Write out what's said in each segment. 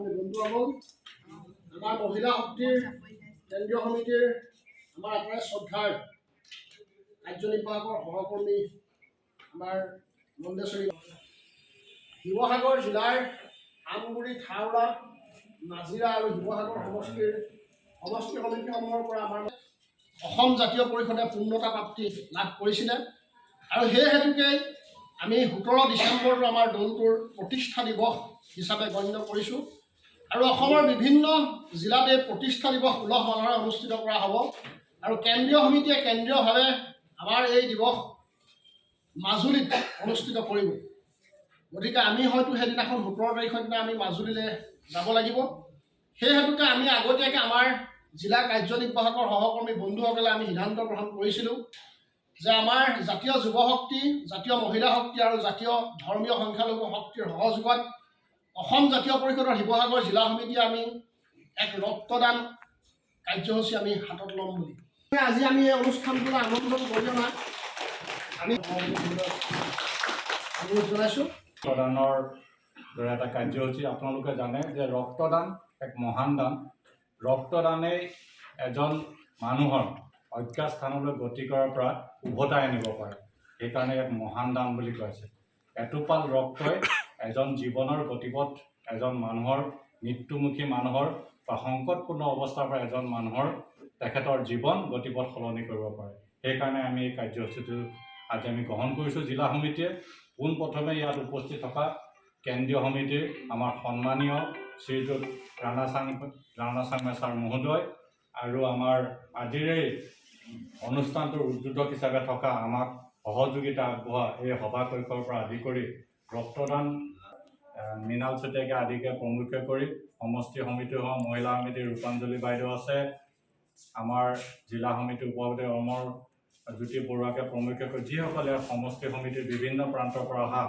বন্ধুসকল, আমাৰ মহিলা শক্তিৰ কেন্দ্ৰীয় সমিতিৰ আমাৰ একেবাৰে শ্ৰদ্ধাৰ কাৰ্যনিৰ্বাহকৰ সহকৰ্মী আমাৰ মন্দেশ্বৰী, শিৱসাগৰ জিলাৰ আমগুৰি, থাওৰা, নাজিৰা আৰু শিৱসাগৰ সমষ্টি সমিতিসমূহৰ পৰা আমাৰ অসম জাতীয় পৰিষদে পূৰ্ণতা প্ৰাপ্তি লাভ কৰিছিলে। আৰু সেই হেতুকে আমি 17 ডিচেম্বৰটো আমাৰ দলটোৰ প্ৰতিষ্ঠা দিৱস হিচাপে গণ্য কৰিছোঁ। আৰু অসমৰ বিভিন্ন জিলাত এই প্ৰতিষ্ঠা দিৱস উলহ মালহেৰে অনুষ্ঠিত কৰা হ'ব। আৰু কেন্দ্ৰীয় সমিতিয়ে কেন্দ্ৰীয়ভাৱে আমাৰ এই দিৱস মাজুলীত অনুষ্ঠিত কৰিব। গতিকে আমি হয়তো সেইদিনাখন 17 তাৰিখৰ দিনা আমি মাজুলীলৈ যাব লাগিব। সেই হেতুকে আমি আগতীয়াকৈ আমাৰ জিলা কাৰ্যনিৰ্বাহকৰ সহকৰ্মী বন্ধুসকলে আমি সিদ্ধান্ত গ্ৰহণ কৰিছিলোঁ যে আমাৰ জাতীয় যুৱ শক্তি, জাতীয় মহিলা শক্তি আৰু জাতীয় ধৰ্মীয় সংখ্যালঘু শক্তিৰ সহযোগত অসম জাতীয় পৰিষদৰ শিৱসাগৰ জিলা সমিতিয়ে আমি এক ৰক্তদান কাৰ্যসূচী আমি হাতত ল'ম বুলি আজি আমি এই অনুষ্ঠানটোলৈ আমন্ত্ৰণ কৰিলোঁ। আমি অনুৰোধ জনাইছোঁ। ৰক্তদানৰ দৰে এটা কাৰ্যসূচী আপোনালোকে জানে যে ৰক্তদান এক মহান দান। ৰক্তদানেই এজন মানুহৰ অজ্ঞা স্থানলৈ গতি কৰাৰ পৰা উভতাই আনিব পাৰে। সেইকাৰণে এক মহান দান বুলি কৈছে। এটোপাল ৰক্তই এজন জীৱনৰ গতিপথ, এজন মানুহৰ মৃত্যুমুখী মানুহৰ বা সংকটপূৰ্ণ অৱস্থাৰ পৰা এজন মানুহৰ তেখেতৰ জীৱন গতিপথ সলনি কৰিব পাৰে। সেইকাৰণে আমি এই কাৰ্যসূচীটো আজি আমি গ্ৰহণ কৰিছোঁ। জিলা সমিতিয়ে পোনপ্ৰথমে ইয়াত উপস্থিত থকা কেন্দ্ৰীয় সমিতিৰ আমাৰ সন্মানীয় শ্ৰীযুত ৰাণা চাংমা ছাৰ মহোদয় আৰু আমাৰ আজিৰ এই অনুষ্ঠানটোৰ উদ্বোধক হিচাপে থকা আমাক সহযোগিতা আগবঢ়োৱা এই সভা কক্ষৰ পৰা আদি কৰি ৰক্তদান মৃণাল চুতীয়াকে আদিকে প্ৰমুখ্যে কৰি সমষ্টি সমিতি হওক, মহিলা সমিতিৰ ৰূপাঞ্জলি বাইদেউ আছে, আমাৰ জিলা সমিতিৰ উপসভাপতি অমৰ জ্যোতি বৰুৱাকে প্ৰমুখ্যে কৰি যিসকলে সমষ্টি সমিতিৰ বিভিন্ন প্ৰান্তৰ পৰা অহা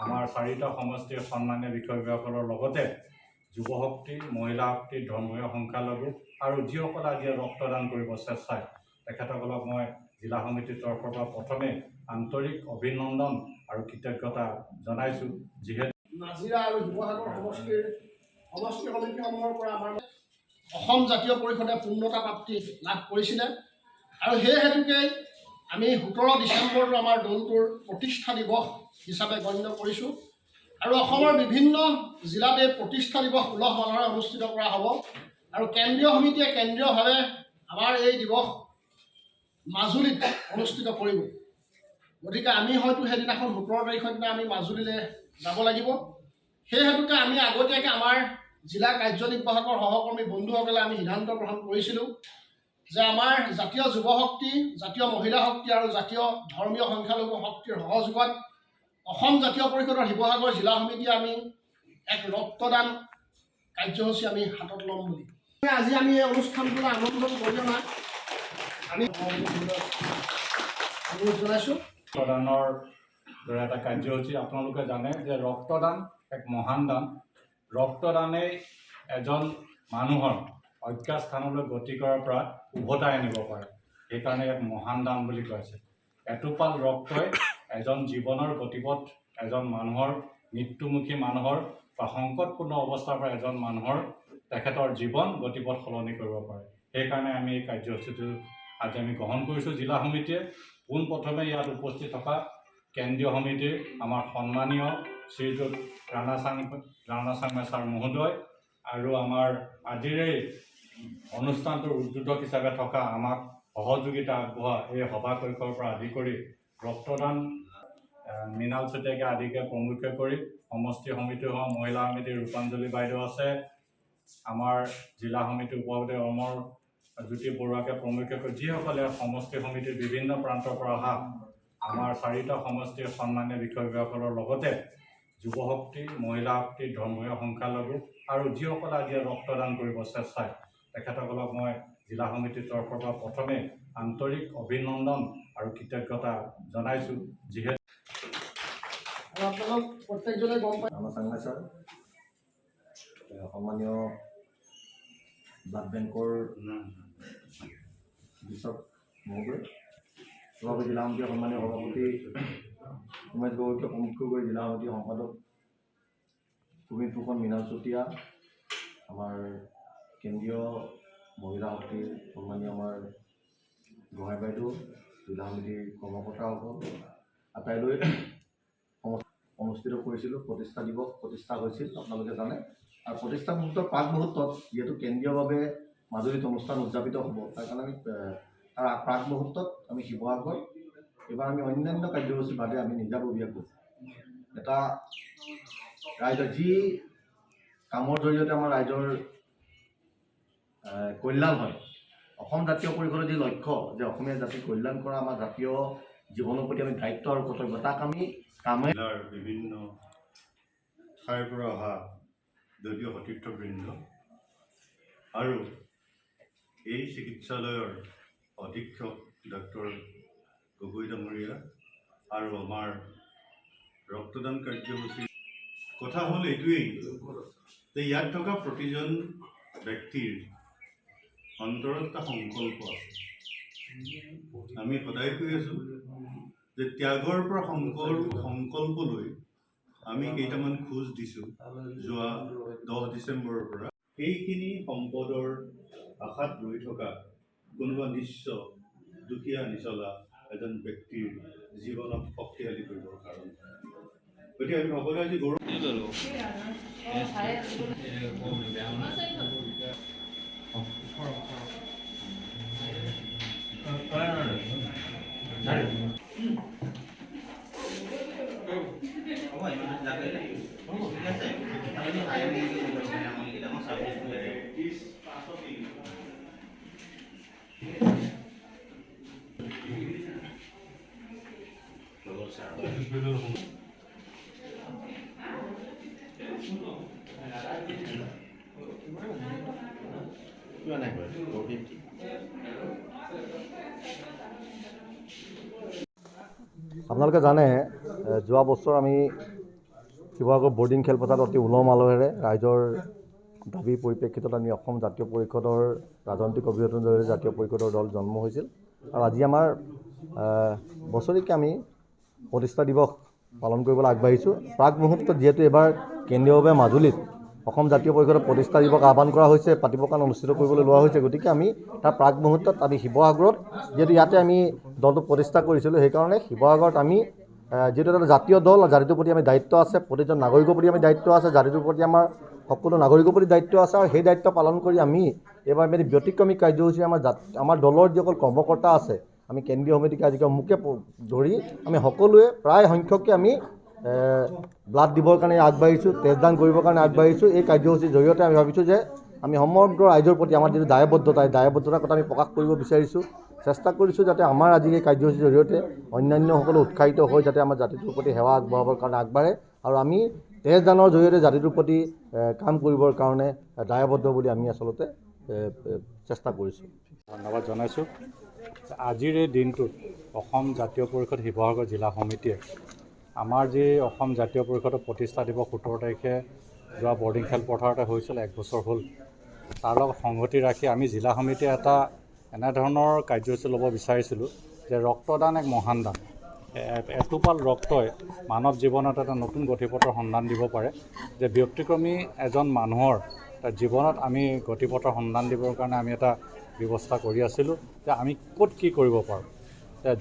আমাৰ 4টা সমষ্টিৰ সন্মানীয় বিষয়ববীয়াসকলৰ লগতে যুৱ শক্তি, মহিলা শক্তি, ধৰ্মীয় সংখ্যালঘু আৰু যিসকলে আজি ৰক্তদান কৰিব স্বেচ্ছাই তেখেতসকলক মই জিলা সমিতিৰ তৰফৰ পৰা প্ৰথমে আন্তৰিক অভিনন্দন আৰু কৃতজ্ঞতা জনাইছোঁ। যিহেতু নাজিৰা আৰু শিৱসাগৰ সমষ্টি সমিতিসমূহৰ পৰা আমাৰ অসম জাতীয় পৰিষদে পূৰ্ণতা প্ৰাপ্তি লাভ কৰিছিলে। আৰু সেই হেতুকে আমি 17 ডিচেম্বৰটো আমাৰ দলটোৰ প্ৰতিষ্ঠা দিৱস হিচাপে গণ্য কৰিছোঁ। আৰু অসমৰ বিভিন্ন জিলাত এই প্ৰতিষ্ঠা দিৱস উলহ মালহেৰে অনুষ্ঠিত কৰা হ'ব। আৰু কেন্দ্ৰীয় সমিতিয়ে কেন্দ্ৰীয়ভাৱে আমাৰ এই দিৱস মাজুলীত অনুষ্ঠিত কৰিব। গতিকে আমি হয়তো সেইদিনাখন 17 তাৰিখৰ দিনা আমি মাজুলীলৈ যাব লাগিব। সেই হেতুকে আমি আগতীয়াকৈ আমাৰ জিলা কাৰ্যনিৰ্বাহকৰ সহকৰ্মী বন্ধুসকলে আমি সিদ্ধান্ত গ্ৰহণ কৰিছিলোঁ যে আমাৰ জাতীয় যুৱ শক্তি, জাতীয় মহিলা শক্তি আৰু জাতীয় ধৰ্মীয় সংখ্যালঘু শক্তিৰ সহযোগত অসম জাতীয় পৰিষদৰ শিৱসাগৰ জিলা সমিতিয়ে আমি এক ৰক্তদান কাৰ্যসূচী আমি হাতত ল'ম বুলি আজি আমি এই অনুষ্ঠানটোলৈ আমন্ত্ৰণ কৰিলোঁ। আমি অনুৰোধ জনাইছোঁ। ৰক্তদানৰ দৰে এটা কাৰ্যসূচী আপোনালোকে জানে যে ৰক্তদান এক মহান দান। ৰক্তদানেই এজন মানুহৰ অজ্ঞা স্থানলৈ গতি কৰাৰ পৰা উভতাই আনিব পাৰে। সেইকাৰণে এক মহান দান বুলি কৈছে। এটোপাল ৰক্তই এজন জীৱনৰ গতিপথ, এজন মানুহৰ মৃত্যুমুখী মানুহৰ বা সংকটপূৰ্ণ অৱস্থাৰ পৰা এজন মানুহৰ তেখেতৰ জীৱন গতিপথ সলনি কৰিব পাৰে। সেইকাৰণে আমি এই কাৰ্যসূচীটো আজি আমি গ্ৰহণ কৰিছোঁ। জিলা সমিতিয়ে পোনপ্ৰথমে ইয়াত উপস্থিত থকা কেন্দ্ৰীয় সমিতিৰ আমাৰ সন্মানীয় শ্ৰীযুত ৰাণা চাংমা ছাৰ মহোদয় আৰু আমাৰ আজিৰ এই অনুষ্ঠানটোৰ উদ্বোধক হিচাপে থকা আমাক সহযোগিতা আগবঢ়োৱা এই সভা কক্ষৰ পৰা আদি কৰি ৰক্তদান মৃণাল চুতীয়াকে আদিকে প্ৰমুখ্যে কৰি সমষ্টি সমিতি হওক, মহিলা সমিতিৰ ৰূপাঞ্জলি বাইদেউ আছে, আমাৰ জিলা সমিতিৰ উপসভাপতি অমৰ জ্যোতি বৰুৱাকে প্ৰমুখ্যে কৰি যিসকলে সমষ্টি সমিতিৰ বিভিন্ন প্ৰান্তৰ পৰা অহা আমাৰ 4টা সমষ্টিৰ সন্মানীয় বিষয়ববীয়াসকলৰ লগতে যুৱ শক্তি, মহিলা শক্তি, ধৰ্মীয় সংখ্যালঘু আৰু যিসকলে আজি ৰক্তদান কৰিব স্বেচ্ছাই তেখেতসকলক মই জিলা সমিতিৰ তৰফৰ পৰা প্ৰথমে আন্তৰিক অভিনন্দন আৰু কৃতজ্ঞতা জনাইছোঁ। যিহেতু আপোনালোক প্ৰত্যেকজনে গম পায় ৰাণা চাংমা ছাৰ সন্মানীয় ব্লাড বেংকৰ বিশ্বক মহোদয়, সভাপতি জিলা সমিতিৰ সন্মানীয় সভাপতি উমেশ গগৈকে প্ৰমুখ্য কৰি জিলা সমিতিৰ সম্পাদক কুমিৰ ফুকন মৃণাল চুতীয়া, আমাৰ কেন্দ্ৰীয় মহিলা শক্তিৰ সন্মানীয় আমাৰ গোহাঁই বাইদেউ, জিলা সমিতিৰ কৰ্মকৰ্তাসকল আটাইলৈ অনুষ্ঠিত কৰিছিলোঁ। প্ৰতিষ্ঠা হৈছিল আপোনালোকে জানে। আৰু প্ৰতিষ্ঠা মুহূৰ্তৰ প্ৰাক মুহূৰ্তত যিহেতু কেন্দ্ৰীয়ভাৱে মাজুলীত অনুষ্ঠান উদযাপিত হ'ব, তাৰ কাৰণে আমি তাৰ প্ৰাক মুহূৰ্তত আমি শিৱসাগৰ এইবাৰ আমি অন্যান্য কাৰ্যসূচীৰ বাদে আমি নিজাববীয়াকৈ এটা ৰাইজৰ যি কামৰ জৰিয়তে আমাৰ ৰাইজৰ কল্যাণ হয়, অসম জাতীয় পৰিষদৰ যি লক্ষ্য যে অসমীয়া জাতিৰ কল্যাণ কৰা আমাৰ জাতীয় জীৱনৰ প্ৰতি আমি দায়িত্ব আৰু কৰ্তব্য, তাক আমি কামে জিলাৰ বিভিন্ন ঠাইৰ পৰা অহা দলীয় সতীৰ্থবৃন্দ আৰু এই চিকিৎসালয়ৰ অধীক্ষক ডক্টৰ গগৈ ডাঙৰীয়া আৰু আমাৰ ৰক্তদান কাৰ্যসূচীৰ কথা হ'ল এইটোৱেই যে ইয়াত থকা প্ৰতিজন ব্যক্তিৰ অন্তৰত এটা সংকল্প আছে। আমি সদায় কৈ আছোঁ যে ত্যাগৰ পৰা সংকল্পলৈ আমি কেইটামান খোজ দিছোঁ যোৱা 10 ডিচেম্বৰৰ পৰা। সেইখিনি সম্পদৰ আশাত ৰৈ থকা কোনোবা নিশ্চ দুখীয়া নিচলা এজন ব্যক্তিৰ জীৱনক শক্তিশালী কৰিবৰ কাৰণে। গতিকে আমি সকলোৱে আজি গৌৰৱ আপোনালোকে জানে যোৱা বছৰ আমি শিৱসাগৰ বৰ্ডিং খেলপথাৰত অতি উলহ মালহেৰে ৰাইজৰ দাবীৰ পৰিপ্ৰেক্ষিতত আমি অসম জাতীয় পৰিষদৰ ৰাজনৈতিক অভিযোজনৰ জৰিয়তে জাতীয় পৰিষদৰ দল জন্ম হৈছিল। আৰু আজি আমাৰ বছৰিকীয়া আমি প্ৰতিষ্ঠা দিৱস পালন কৰিবলৈ আগবাঢ়িছোঁ। প্ৰাক মুহূৰ্তত যিহেতু এইবাৰ কেন্দ্ৰীয়ভাৱে মাজুলীত অসম জাতীয় পৰিষদৰ প্ৰতিষ্ঠা দিৱস আহ্বান কৰা হৈছে, পাতিবৰ কাৰণে অনুষ্ঠিত কৰিবলৈ লোৱা হৈছে। গতিকে আমি তাৰ প্ৰাক মুহূৰ্তত আমি শিৱসাগৰত যিহেতু ইয়াতে আমি দলটো প্ৰতিষ্ঠা কৰিছিলোঁ, সেইকাৰণে শিৱসাগৰত আমি যিহেতু এটা জাতীয় দল, জাতিটোৰ প্ৰতি আমি দায়িত্ব আছে, প্ৰতিজন নাগৰিকৰ প্ৰতি আমি দায়িত্ব আছে, জাতিটোৰ প্ৰতি আমাৰ সকলো নাগৰিকৰ প্ৰতি দায়িত্ব আছে। আৰু সেই দায়িত্ব পালন কৰি আমি এইবাৰ ব্যতিক্ৰমী কাৰ্যসূচী আমাৰ দলৰ যিসকল কৰ্মকৰ্তা আছে, আমি কেন্দ্ৰীয় সমিতিকে আজিকালি মোকে ধৰি আমি সকলোৱে প্ৰায় সংখ্যকে আমি ব্লাড দিবৰ কাৰণে আগবাঢ়িছোঁ, তেজদান কৰিবৰ কাৰণে আগবাঢ়িছোঁ। এই কাৰ্যসূচীৰ জৰিয়তে আমি ভাবিছোঁ যে আমি সমগ্ৰ ৰাইজৰ প্ৰতি আমাৰ যিটো দায়বদ্ধতাৰ কথা আমি প্ৰকাশ কৰিব বিচাৰিছোঁ। চেষ্টা কৰিছোঁ যাতে আমাৰ আজি এই কাৰ্যসূচীৰ জৰিয়তে অন্যান্যসকলে উৎসাহিত হৈ যাতে আমাৰ জাতিটোৰ প্ৰতি সেৱা আগবঢ়াবৰ কাৰণে আগবাঢ়ে আৰু আমি তেজদানৰ জৰিয়তে জাতিটোৰ প্ৰতি কাম কৰিবৰ কাৰণে দায়বদ্ধ বুলি আমি আচলতে চেষ্টা কৰিছোঁ। ধন্যবাদ জনাইছোঁ। আজিৰ এই দিনটোত অসম জাতীয় পৰিষদ শিৱসাগৰ জিলা সমিতিয়ে আমাৰ যি অসম জাতীয় পৰিষদৰ প্ৰতিষ্ঠা দিৱস 17 তাৰিখে যোৱা বৰ্ডিং খেলপথাৰতে হৈছিল, 1 বছৰ হ'ল। তাৰ লগত সংগতি ৰাখি আমি জিলা সমিতিয়ে এটা এনেধৰণৰ কাৰ্যসূচী ল'ব বিচাৰিছিলোঁ যে ৰক্তদান এক মহান দান। এটোপাল ৰক্তই মানৱ জীৱনত এটা নতুন গতিপথৰ সন্ধান দিব পাৰে। যে ব্যতিক্ৰমী এজন মানুহৰ জীৱনত আমি গতিপথৰ সন্ধান দিবৰ কাৰণে আমি এটা ব্যৱস্থা কৰি আছিলোঁ যে আমি ক'ত কি কৰিব পাৰোঁ।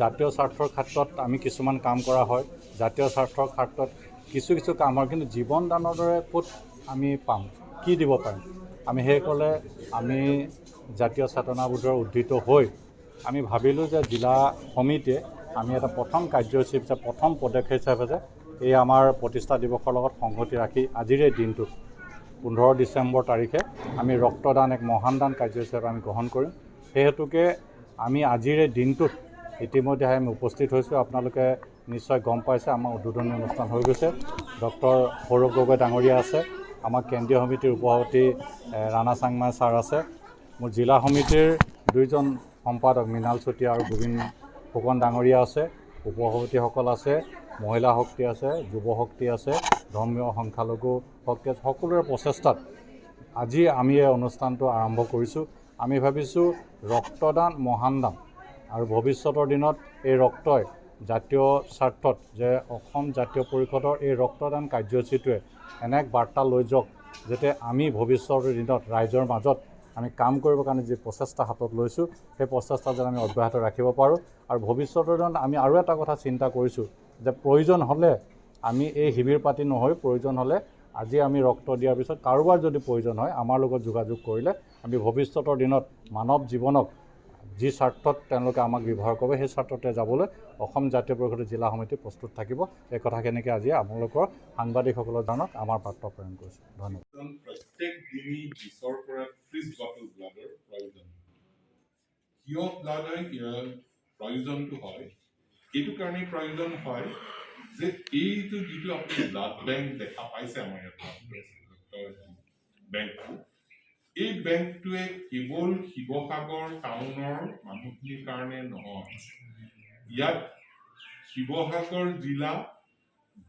জাতীয় স্বাৰ্থৰ ক্ষেত্ৰত আমি কিছুমান কাম কৰা হয়, জাতীয় স্বাৰ্থৰ ক্ষেত্ৰত কিছু কাম হয়, কিন্তু জীৱন দানৰ দৰে ক'ত আমি পাম, কি দিব পাৰিম। আমি সেইসকলে আমি জাতীয় চেতনাবোধৰ উদ্ধৃত হৈ আমি ভাবিলোঁ যে জিলা সমিতিয়ে আমি এটা প্ৰথম কাৰ্যসূচী হিচাপে প্ৰথম পদক্ষেপ হিচাপে যে এই আমাৰ প্ৰতিষ্ঠা দিৱসৰ লগত সংগতি ৰাখি আজিৰ এই দিনটোত 15 ডিচেম্বৰ তাৰিখে আমি ৰক্তদান এক মহান দান কাৰ্যসূচী হিচাপে আমি গ্ৰহণ কৰিম। সেই হেতুকে আমি আজিৰ এই দিনটোত ইতিমধ্যে আমি উপস্থিত হৈছোঁ। আপোনালোকে নিশ্চয় গম পাইছে আমাৰ উদ্বোধনী অনুষ্ঠান হৈ গৈছে। ডক্টৰ সৌৰভ গগৈ ডাঙৰীয়া আছে, আমাৰ কেন্দ্ৰীয় সমিতিৰ উপসভাপতি ৰাণা চাংমা ছাৰ আছে, মোৰ জিলা সমিতিৰ 2জন সম্পাদক মৃণাল চুতীয়া আৰু গোবিন্দ ফুকন ডাঙৰীয়া আছে, উপসভাপতিসকল আছে, মহিলা শক্তি আছে, যুৱ শক্তি আছে, ধৰ্মীয় সংখ্যালঘু শক্তি আছে। সকলোৰে প্ৰচেষ্টাত আজি আমি এই অনুষ্ঠানটো আৰম্ভ কৰিছোঁ। আমি ভাবিছোঁ ৰক্তদান মহান দান আৰু ভৱিষ্যতৰ দিনত এই ৰক্তই জাতীয় স্বাৰ্থত যে অসম জাতীয় পৰিষদৰ এই ৰক্তদান কাৰ্যসূচীটোৱে এনে এক বাৰ্তা লৈ যাওক যাতে আমি ভৱিষ্যতৰ দিনত ৰাইজৰ মাজত আমি কাম কৰিবৰ কাৰণে যি প্ৰচেষ্টা হাতত লৈছোঁ সেই প্ৰচেষ্টা যেন আমি অব্যাহত ৰাখিব পাৰোঁ। আৰু ভৱিষ্যতৰ দিনত আমি আৰু এটা কথা চিন্তা কৰিছোঁ যে প্ৰয়োজন হ'লে আমি এই শিবিৰ পাতি নহৈ প্ৰয়োজন হ'লে আজি আমি ৰক্ত দিয়াৰ পিছত কাৰোবাৰ যদি প্ৰয়োজন হয় আমাৰ লগত যোগাযোগ কৰিলে আমি ভৱিষ্যতৰ দিনত মানৱ জীৱনক যি স্বাৰ্থত তেওঁলোকে আমাক ব্যৱহাৰ কৰিব সেই স্বাৰ্থতে যাবলৈ অসম জাতীয় পৰিষদৰ জিলা সমিতি প্ৰস্তুত থাকিব। এই কথাখিনিকে আজি আপোনালোকৰ সাংবাদিকসকলৰ জানক আমাৰ বাৰ্তা প্ৰেৰণ কৰিছোঁ। ধন্যবাদ। প্ৰত্যেক দিনেই 20ৰ পৰা 30 বটল ব্লাডৰ প্ৰয়োজন। কিয় ব্লাডৰ প্ৰয়োজনটো হয় এইটো কাৰণেই প্ৰয়োজন হয় যে এইটো যিটো আপুনি ব্লাড বেংক দেখা পাইছে আমাৰ ইয়াত বেংকটো, এই বেংকটোৱে কেৱল শিৱসাগৰ টাউনৰ মানুহখিনিৰ কাৰণে নহয়, ইয়াত শিৱসাগৰ জিলা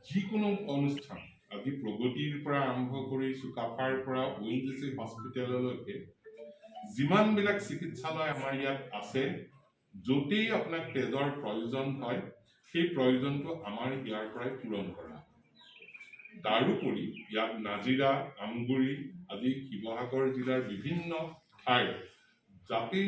যিকোনো অনুষ্ঠান আজি প্ৰগতিৰ পৰা আৰম্ভ কৰি চুকাফাৰ পৰা ONGC হস্পিটেললৈকে যিমানবিলাক চিকিৎসালয় আমাৰ ইয়াত আছে, য'তেই আপোনাক তেজৰ প্ৰয়োজন হয় সেই প্ৰয়োজনটো আমাৰ ইয়াৰ পৰাই পূৰণ কৰা। তাৰোপৰি ইয়াত নাজিৰা, আমগুৰি আদি শিৱসাগৰ জিলাৰ বিভিন্ন ঠাইৰ য'তেই